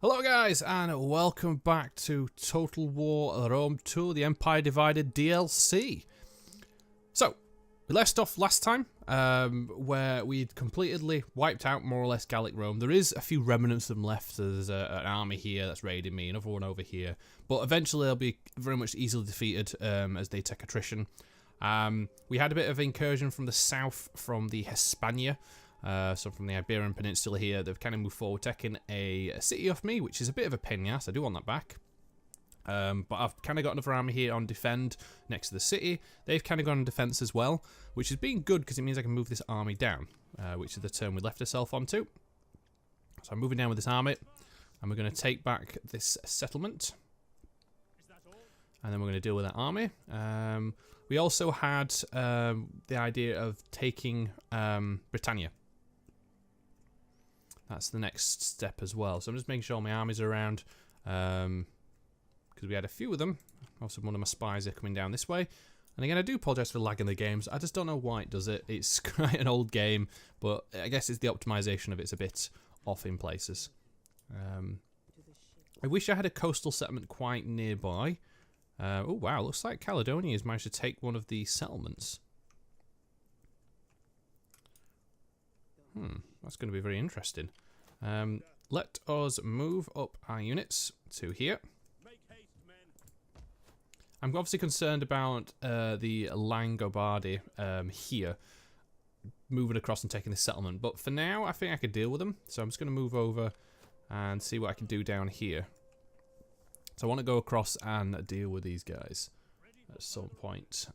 Hello guys, and welcome back to Total War Rome 2, the Empire Divided DLC. So, we left off last time, where we'd completely wiped out more or less Gallic Rome. There is a few remnants of them left. There's an army here that's raiding me, another one over here. But eventually they'll be very much easily defeated as they take attrition. We had a bit of incursion from the south, from the Hispania. So from the Iberian Peninsula here, they've kind of moved forward, taking a city off me, which is a bit of a pain in the ass. I do want that back. But I've kind of got another army here on defend next to the city. They've kind of gone on defense as well, which has been good because it means I can move this army down, which is the turn we left ourselves onto. So I'm moving down with this army, and we're going to take back this settlement. And then we're going to deal with that army. We also had the idea of taking Britannia. That's the next step as well. So I'm just making sure my armies are around, because we had a few of them. Also, one of my spies are coming down this way. And again, I do apologise for lagging the games. I just don't know why it does it. It's quite an old game, but I guess it's the optimisation of it's a bit off in places. I wish I had a coastal settlement quite nearby. Oh wow, looks like Caledonia has managed to take one of the settlements. That's going to be very interesting. Let us move up our units to here. I'm obviously concerned about the Langobardi here, moving across and taking this settlement. But for now, I think I could deal with them. So I'm just going to move over and see what I can do down here. So I want to go across and deal with these guys at some point.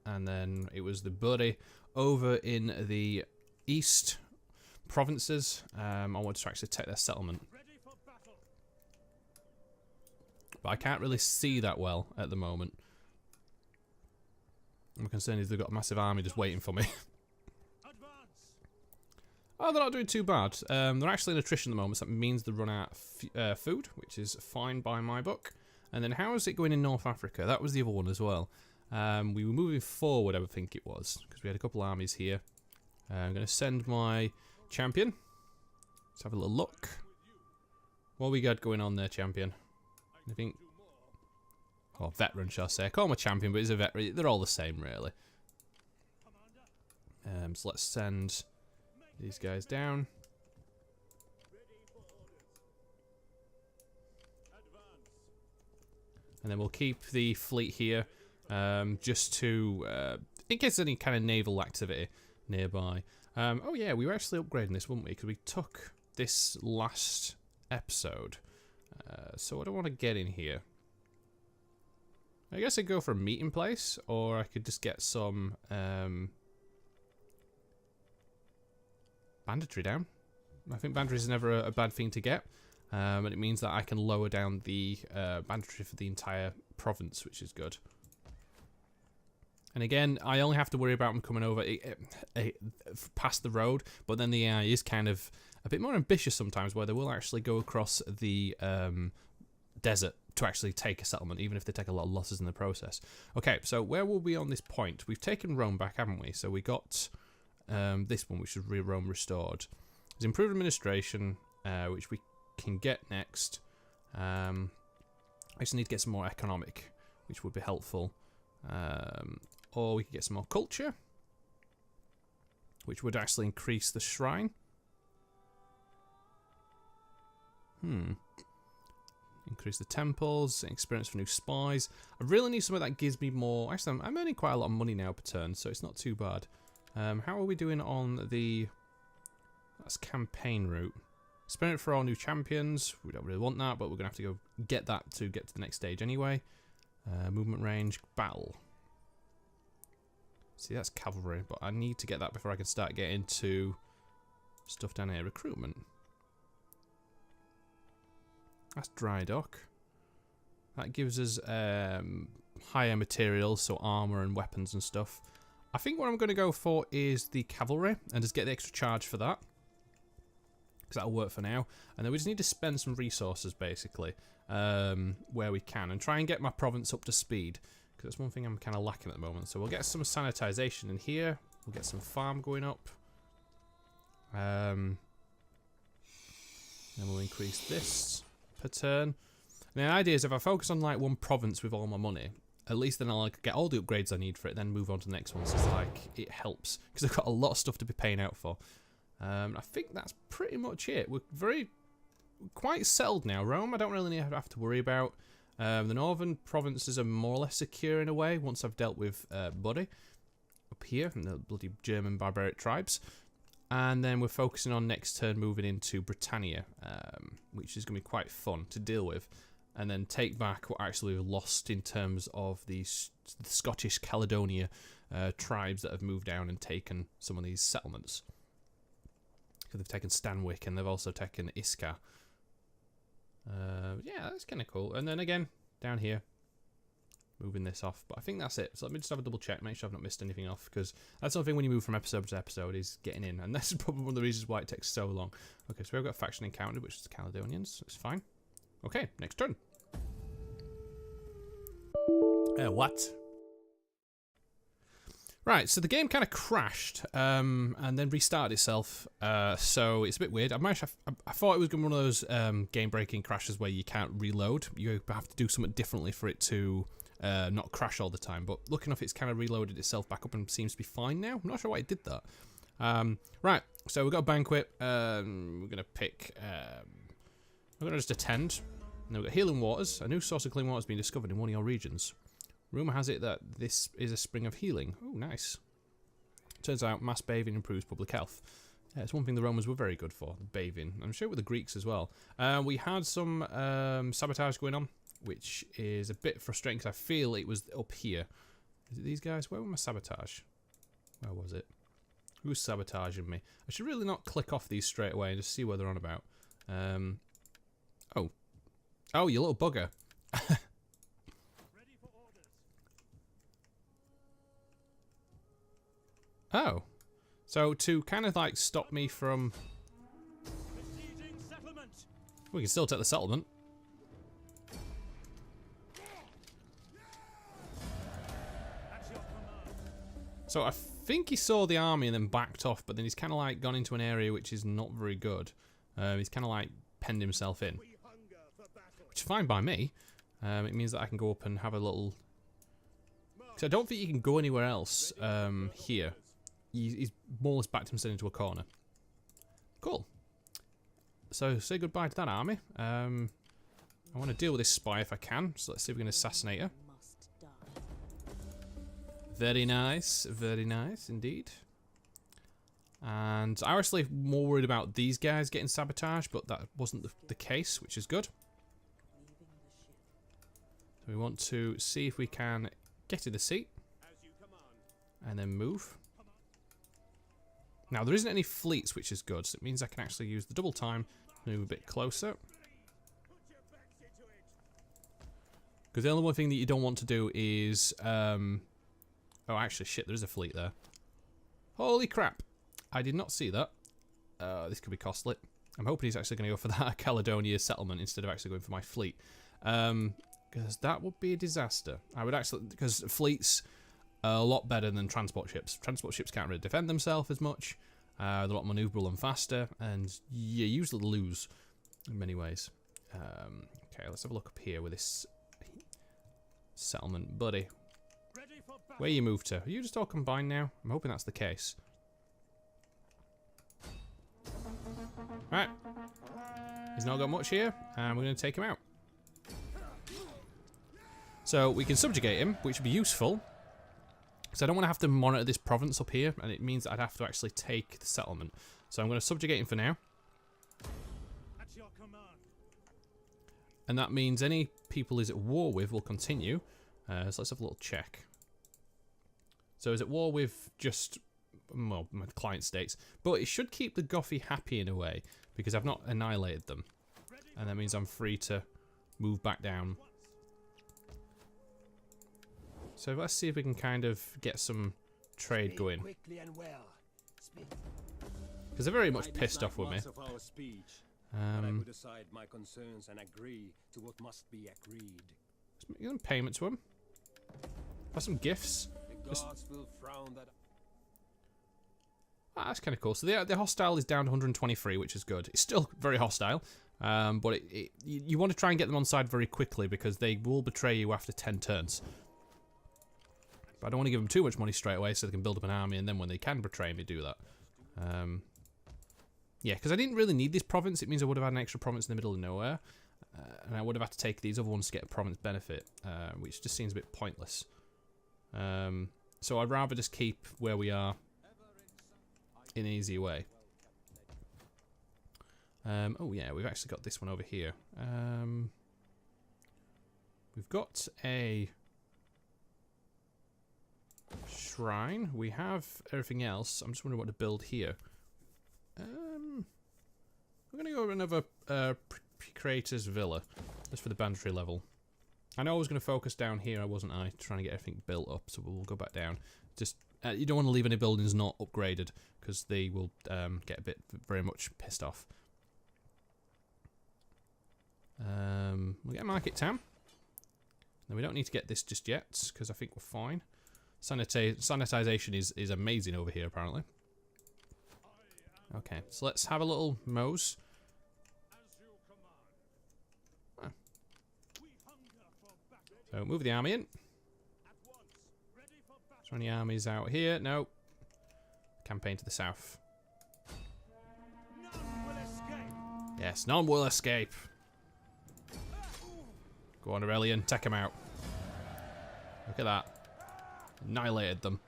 And then it was the buddy over in the east provinces. I wanted to actually take their settlement. But I can't really see that well at the moment. My concern is they've got a massive army just waiting for me. Oh, they're not doing too bad. They're actually in attrition at the moment, so that means they run out of food, which is fine by my book. And then how is it going in North Africa? That was the other one as well. We were moving forward, I would think it was, because we had a couple armies here. I'm going to send my champion. Let's have a little look. What we got going on there, champion? I think... Oh, veteran, shall I say. I call him a champion, but he's a veteran. They're all the same, really. So let's send these guys down. And then we'll keep the fleet here, just to, in case there's any kind of naval activity nearby. Oh yeah, we were actually upgrading this, weren't we? Because we took this last episode. So what do I want to get in here? I guess I'd go for a meeting place, or I could just get some banditry down. I think banditry is never a bad thing to get, and it means that I can lower down the banditry for the entire province, which is good. And again, I only have to worry about them coming over past the road, but then the AI is kind of a bit more ambitious sometimes, where they will actually go across the desert to actually take a settlement, even if they take a lot of losses in the process. Okay, so where will we on this point? We've taken Rome back, haven't we? So we got this one, which is Rome restored. There's improved administration, which we can get next. I just need to get some more economic, which would be helpful. Or we could get some more culture, which would actually increase the shrine. Increase the temples, experience for new spies. I really need something that gives me more. Actually, I'm earning quite a lot of money now per turn, so it's not too bad. How are we doing on the... That's campaign route. Experience for all new champions. We don't really want that, but we're going to have to go get that to get to the next stage anyway. Movement range, battle. See, that's cavalry, but I need to get that before I can start getting to stuff down here. Recruitment. That's dry dock. That gives us higher materials, so armor and weapons and stuff. I think what I'm going to go for is the cavalry and just get the extra charge for that, because that'll work for now. And then we just need to spend some resources, basically, where we can, and try and get my province up to speed, because that's one thing I'm kind of lacking at the moment. So we'll get some sanitization in here. We'll get some farm going up. Then we'll increase this per turn. And the idea is if I focus on like one province with all my money, at least then I'll like, get all the upgrades I need for it, then move on to the next one. So it's like, it helps. Because I've got a lot of stuff to be paying out for. I think that's pretty much it. We're quite settled now. Rome, I don't really have to worry about. The northern provinces are more or less secure in a way, once I've dealt with Buddy up here, and the bloody German barbaric tribes. And then we're focusing on next turn moving into Britannia, which is going to be quite fun to deal with. And then take back what actually we've lost in terms of the Scottish Caledonia tribes that have moved down and taken some of these settlements. Because they've taken Stanwick and they've also taken Iskar. Yeah, that's kind of cool. And then again, down here, moving this off. But I think that's it. So let me just have a double check, make sure I've not missed anything off. Because that's the thing when you move from episode to episode is getting in. And that's probably one of the reasons why it takes so long. Okay, so we've got a faction encountered, which is the Caledonians. It's fine. Okay, next turn. What? Right, so the game kind of crashed and then restarted itself. So it's a bit weird. I thought it was going to be one of those game-breaking crashes where you can't reload. You have to do something differently for it to not crash all the time. But lucky enough, it's kind of reloaded itself back up and seems to be fine now. I'm not sure why it did that. Right, so we've got a banquet. We're going to pick... we're going to just attend. And then we've got healing waters. A new source of clean water has been discovered in one of your regions. Rumour has it that this is a spring of healing. Oh, nice. Turns out mass bathing improves public health. Yeah, it's one thing the Romans were very good for, bathing. I'm sure with the Greeks as well. We had some sabotage going on, which is a bit frustrating because I feel it was up here. Is it these guys? Where were my sabotage? Where was it? Who's sabotaging me? I should really not click off these straight away and just see what they're on about. Oh, you little bugger. Oh. So to kind of like stop me from... We can still take the settlement. So I think he saw the army and then backed off, but then he's kind of like gone into an area which is not very good. He's kind of like penned himself in. Which is fine by me. It means that I can go up and have a little... Because I don't think you can go anywhere else here. He's more or less backed himself into a corner. Cool. So say goodbye to that army. I want to deal with this spy if I can. So let's see if we can assassinate her. Very nice indeed. And I was actually more worried about these guys getting sabotaged, but that wasn't the case, which is good. So we want to see if we can get to the seat and then move. Now there isn't any fleets, which is good, so it means I can actually use the double time, move a bit closer. Because the only one thing that you don't want to do is oh actually shit, there is a fleet there. Holy crap, I did not see that. This could be costly. I'm hoping he's actually going to go for that Caledonia settlement instead of actually going for my fleet. Because that would be a disaster. I would actually, because fleets are a lot better than transport ships. Transport ships can't really defend themselves as much. They're a lot maneuverable and faster, and you usually lose in many ways. Okay, let's have a look up here with this settlement. Buddy, where you moved to? Are you just all combined now? I'm hoping that's the case. Right. He's not got much here, and we're going to take him out. So we can subjugate him, which would be useful. Because I don't want to have to monitor this province up here, and it means that I'd have to actually take the settlement. So I'm going to subjugate him for now. At your command. And that means any people he's at war with will continue. So let's have a little check. So he's at war with just, well, my client states. But it should keep the Gothy happy in a way, because I've not annihilated them. And that means I'm free to move back down. So let's see if we can kind of get some trade going. Because they're very much pissed off with me. Let's give them payment to them. Have some gifts. That's kind of cool. So the hostile is down to 123, which is good. It's still very hostile. But you want to try and get them on side very quickly because they will betray you after 10 turns. But I don't want to give them too much money straight away so they can build up an army, and then when they can betray me, do that. Yeah, because I didn't really need this province. It means I would have had an extra province in the middle of nowhere. And I would have had to take these other ones to get a province benefit, which just seems a bit pointless. So I'd rather just keep where we are in an easy way. Oh yeah, we've actually got this one over here. We've got a shrine. We have everything else. I'm just wondering what to build here. We're going to go with another creator's villa, just for the banditry level. I know I was going to focus down here, wasn't I? Trying to get everything built up, so we'll go back down. Just you don't want to leave any buildings not upgraded, because they will get a bit very much pissed off. We'll get a market town. Now we don't need to get this just yet, because I think we're fine. Sanitization is amazing over here, apparently. Okay, so let's have a little mose. Ah. So move the army in. Is there any armies out here? No. Campaign to the south. Yes, none will escape. Go on, Aurelian, take him out. Look at that. Annihilated them.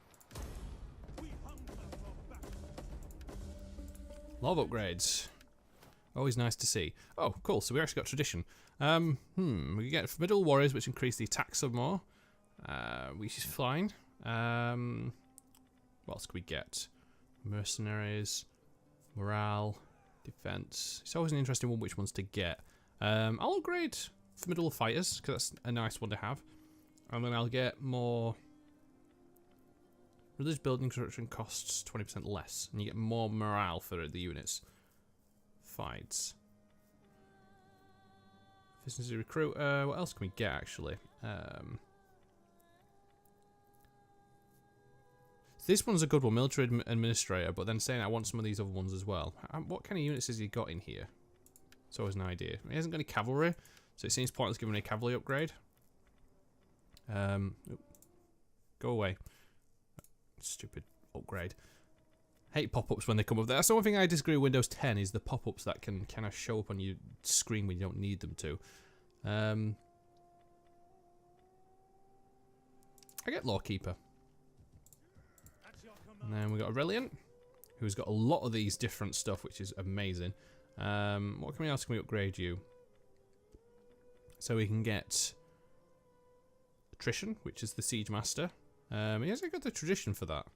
Lot of upgrades. Always nice to see. Oh, cool. So we actually got tradition. We get middle warriors, which increase the attack some more, which is fine. What else could we get? Mercenaries, morale, defense. It's always an interesting one which ones to get. I'll upgrade for middle fighters because that's a nice one to have, and then I'll get more. Religious building construction costs 20% less, and you get more morale for the units. Fights. Efficiency recruit. What else can we get actually? This one's a good one, military administrator. But then saying I want some of these other ones as well. What kind of units has he got in here? It's always an idea. He hasn't got any cavalry, so it seems pointless giving a cavalry upgrade. Go away. Stupid upgrade. Hate pop-ups when they come up. That's the one thing I disagree with Windows 10 is the pop-ups that can kind of show up on your screen when you don't need them to. I get Lawkeeper. And then we got Aurelian, who's got a lot of these different stuff, which is amazing. What else can we upgrade you? So we can get Attrition, which is the Siege Master. He hasn't got the tradition for that.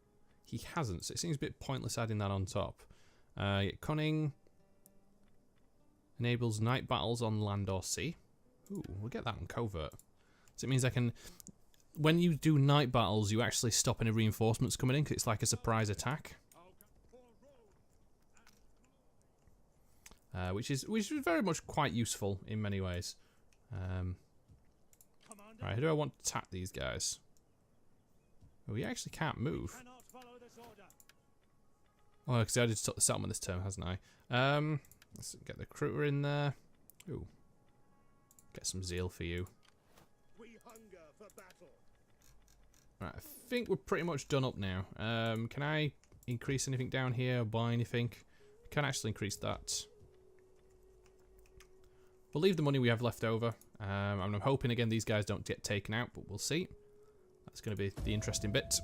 He hasn't, so it seems a bit pointless adding that on top. Cunning. Enables night battles on land or sea. Ooh, we'll get that on covert. So it means I can... When you do night battles, you actually stop any reinforcements coming in, because it's like a surprise attack. Which is very much quite useful in many ways. Right, who do I want to attack these guys? Oh, he actually can't move. Oh, because I just took the settlement this turn, hasn't I? Let's get the recruiter in there. Ooh. Get some zeal for you. Right, I think we're pretty much done up now. Can I increase anything down here or buy anything? I can actually increase that. We'll leave the money we have left over. And I'm hoping again these guys don't get taken out, but we'll see. That's going to be the interesting bit.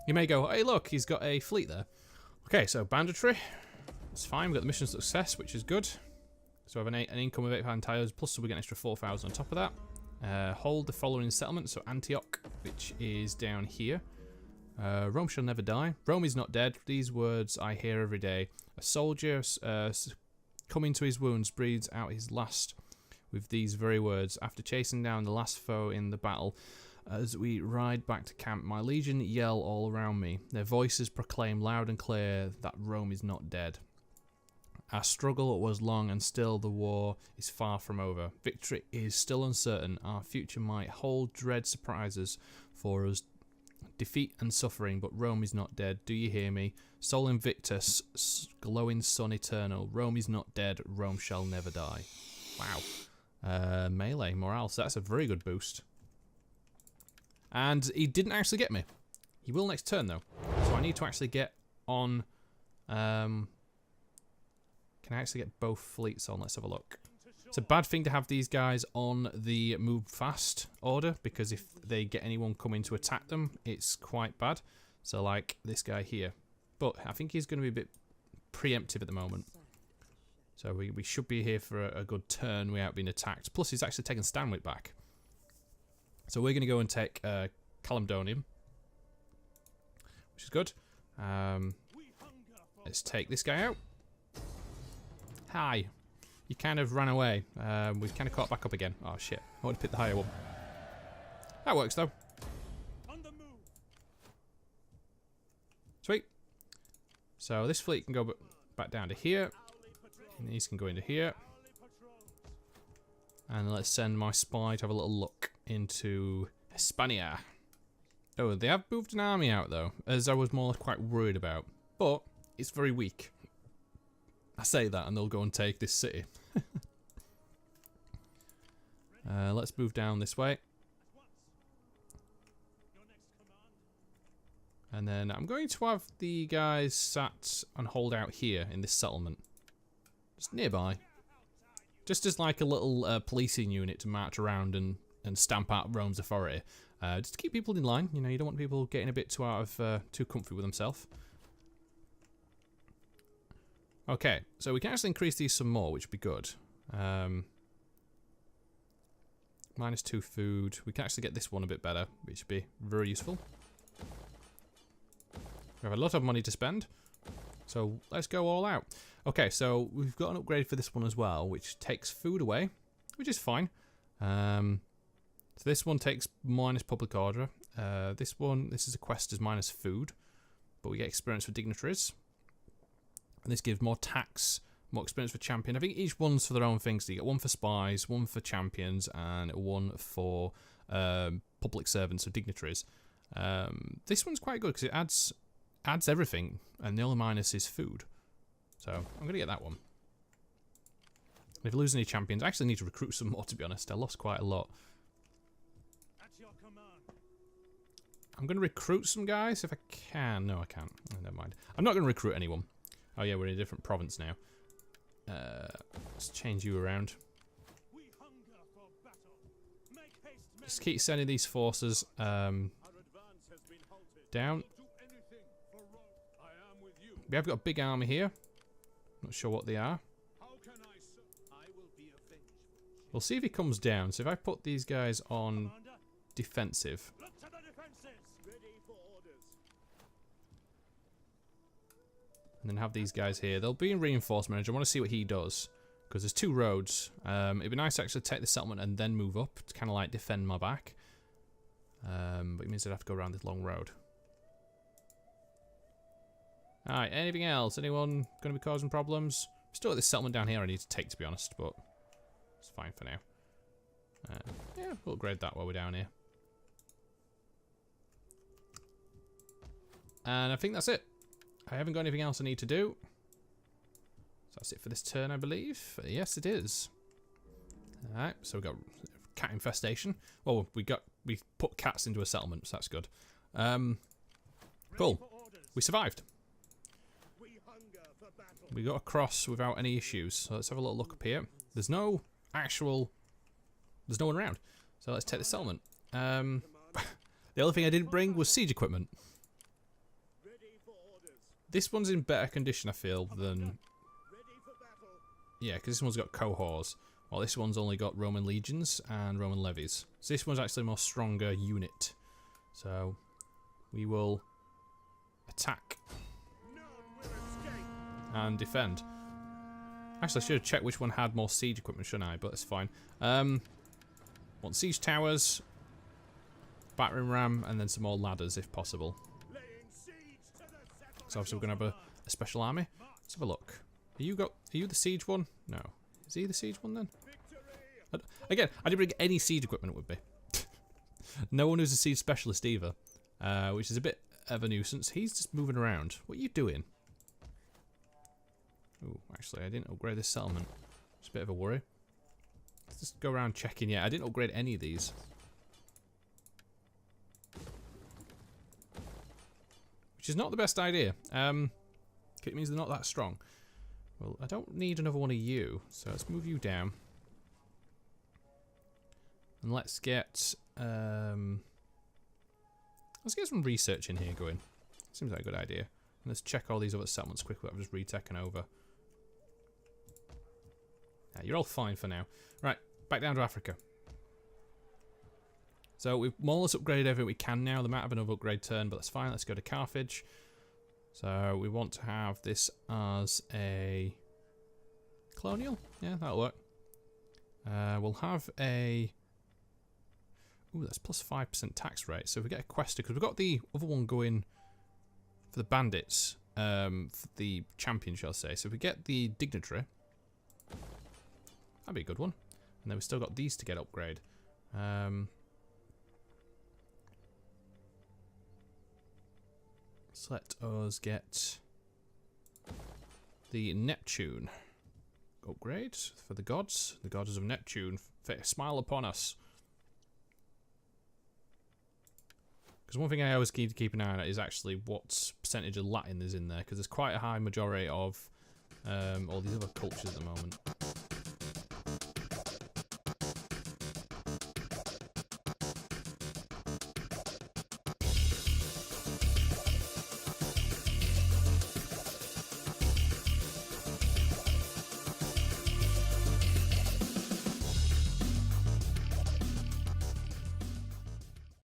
You may go, hey look, he's got a fleet there. Okay, so banditry. That's fine, we've got the mission success, which is good. So we have an income of 8,000 tiles, plus we get an extra 4,000 on top of that. Hold the following settlement, so Antioch, which is down here. Rome shall never die. Rome is not dead. These words I hear every day. A soldier coming to his wounds breathes out his last with these very words. After chasing down the last foe in the battle, as we ride back to camp, my legion yell all around me. Their voices proclaim loud and clear that Rome is not dead. Our struggle was long and still the war is far from over. Victory is still uncertain. Our future might hold dread surprises for us. Defeat and suffering, but Rome is not dead. Do you hear me? Sol Invictus, glowing sun eternal. Rome is not dead. Rome shall never die. Wow. Melee, morale. So that's a very good boost. And he didn't actually get me. He will next turn, though. So I need to actually get on... can I actually get both fleets on? Let's have a look. It's a bad thing to have these guys on the move fast order, because if they get anyone coming to attack them, it's quite bad. So like this guy here. But I think he's going to be a bit preemptive at the moment. So we should be here for a good turn without being attacked. Plus he's actually taken Stanwick back. So we're going to go and take Caledonium, which is good. Let's take this guy out. Hi. You kind of ran away. We've kind of caught back up again. Oh shit. I want to pick the higher one. That works though. Sweet. So this fleet can go back down to here. And these can go into here. And let's send my spy to have a little look into Hispania. Oh, they have moved an army out though, as I was more quite worried about. But it's very weak. I say that and they'll go and take this city. Let's move down this way. And then I'm going to have the guys sat and hold out here in this settlement. Just nearby. Just as like a little policing unit to march around and stamp out Rome's authority. Just to keep people in line. You know, you don't want people getting a bit too comfy with themselves. Okay, so we can actually increase these some more, which would be good. -2 food. We can actually get this one a bit better, which would be very useful. We have a lot of money to spend, so let's go all out. Okay, so we've got an upgrade for this one as well, which takes food away, which is fine. So this one takes minus public order. This is a quest as minus food, but we get experience for dignitaries. And this gives more tax, more experience for champion. I think each one's for their own things. So you get one for spies, one for champions, and one for public servants or dignitaries. This one's quite good because it adds everything, and the only minus is food. So I'm going to get that one. And if I lose any champions, I actually need to recruit some more, to be honest. I lost quite a lot. I'm going to recruit some guys if I can. No, I can't. Oh, never mind. I'm not going to recruit anyone. Oh yeah, we're in a different province now. Let's change you around. Just keep sending these forces down. We have got a big army here. Not sure what they are. We'll see if he comes down. So if I put these guys on defensive. And then have these guys here. They'll be in reinforcement. I want to see what he does. Because there's 2 roads. It'd be nice to actually take the settlement and then move up. To kind of like defend my back. But it means I'd have to go around this long road. Alright, anything else? Anyone going to be causing problems? Still got this settlement down here I need to take, to be honest. But it's fine for now. Yeah, we'll upgrade that while we're down here. And I think that's it. I haven't got anything else I need to do. So that's it for this turn, I believe. Yes, it is. Alright, so we've got cat infestation. Well, we put cats into a settlement, so that's good. Cool. We survived. We got across without any issues. So let's have a little look up here. There's no one around. So let's take the settlement. The only thing I didn't bring was siege equipment. This one's in better condition, I feel, than... Yeah, because this one's got cohorts, while this one's only got Roman legions and Roman levies. So this one's actually a more stronger unit. So we will attack and defend. Actually, I should have checked which one had more siege equipment, shouldn't I? But it's fine. Want siege towers, battering ram, and then some more ladders if possible. So obviously we're going to have a special army. Let's have a look. Are you the siege one? No. Is he the siege one then? Again, I didn't bring any siege equipment with me. No one who's a siege specialist either. which is a bit of a nuisance. He's just moving around. What are you doing? Oh, actually, I didn't upgrade this settlement. It's a bit of a worry. Let's just go around checking. Yeah, I didn't upgrade any of these. Which is not the best idea. It means they're not that strong. Well, I don't need another one of you, so let's move you down. And let's get some research in here going. Seems like a good idea. And let's check all these other settlements quickly. I've just retaken over. Yeah, you're all fine for now. Right, back down to Africa. So we've more or less upgraded everything we can now. They might have another upgrade turn, but that's fine. Let's go to Carthage. So we want to have this as a colonial. Yeah, that'll work. We'll have a... Ooh, that's plus 5% tax rate. So if we get a quester, because we've got the other one going for the bandits, for the champion, shall I say. So if we get the dignitary, that'd be a good one. And then we've still got these to get upgrade. So let us get the Neptune upgrade for the gods. The gods of Neptune, smile upon us. Because one thing I always keep to keep an eye on is actually what percentage of Latin is in there, because there's quite a high majority of all these other cultures at the moment.